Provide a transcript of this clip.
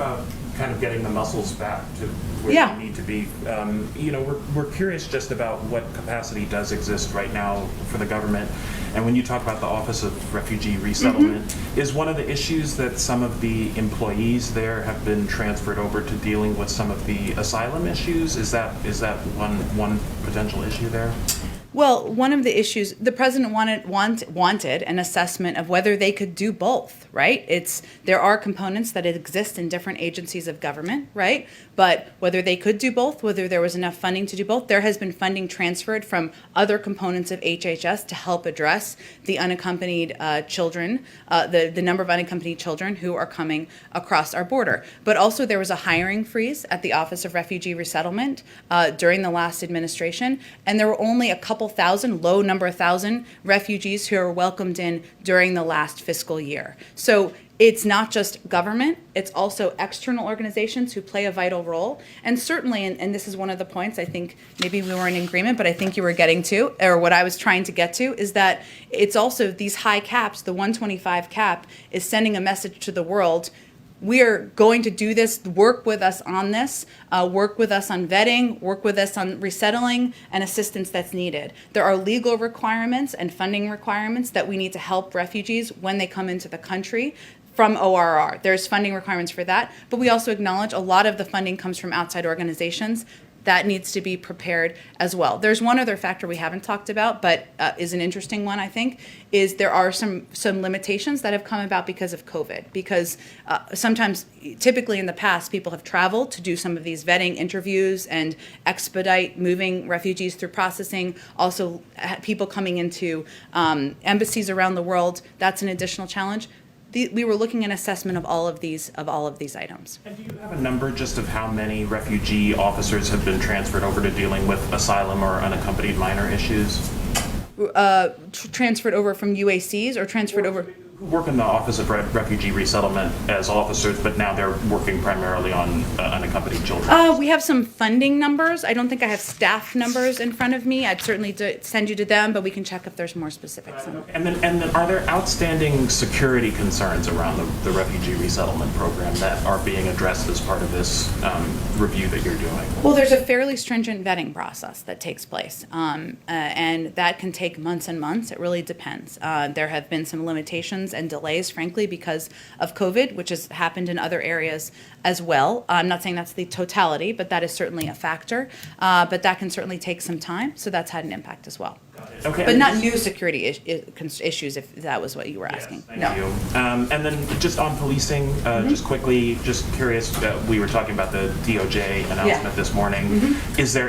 about kind of getting the muscles back to where Yeah. they need to be. We're curious just about what capacity does exist right now for the government. And when you talk about the Office of Refugee Resettlement, is one of the issues that some of the employees there have been transferred over to dealing with some of the asylum issues? Is that one potential issue there? Well, one of the issues, the president wanted an assessment of whether they could do both, right? There are components that exist in different agencies of government, right? But whether they could do both, whether there was enough funding to do both, there has been funding transferred from other components of HHS to help address the unaccompanied children, the number of unaccompanied children who are coming across our border. But also there was a hiring freeze at the Office of Refugee Resettlement during the last administration, and there were only a couple thousand, low number of thousand refugees who were welcomed in during the last fiscal year. So it's not just government, it's also external organizations who play a vital role. And certainly, and this is one of the points I think maybe we weren't in agreement, but I think you were getting to, or what I was trying to get to, is that it's also these high caps, the 125 cap is sending a message to the world. We are going to do this, work with us on this, work with us on vetting, work with us on resettling and assistance that's needed. There are legal requirements and funding requirements that we need to help refugees when they come into the country from ORR. There's funding requirements for that, but we also acknowledge a lot of the funding comes from outside organizations. That needs to be prepared as well. There's one other factor we haven't talked about, but is an interesting one, I think, is there are some limitations that have come about because of COVID. Because sometimes, typically in the past, people have traveled to do some of these vetting interviews and expedite moving refugees through processing. Also, people coming into embassies around the world, that's an additional challenge. We were looking at an assessment of all of these items. And do you have a number just of how many refugee officers have been transferred over to dealing with asylum or unaccompanied minor issues? Transferred over from UACs or transferred over? Who work in the Office of Refugee Resettlement as officers, but now they're working primarily on unaccompanied children. We have some funding numbers. I don't think I have staff numbers in front of me. I'd certainly send you to them, but we can check if there's more specifics. And then are there outstanding security concerns around the refugee resettlement program that are being addressed as part of this review that you're doing? Well, there's a fairly stringent vetting process that takes place, and that can take months and months. It really depends. There have been some limitations and delays, frankly, because of COVID, which has happened in other areas as well. I'm not saying that's the totality, but that is certainly a factor. But that can certainly take some time, so that's had an impact as well. Okay. But not new security issues, if that was what you were asking. Yes, thank you. And then just on policing, just quickly, just curious, we were talking about the DOJ announcement this morning. Is there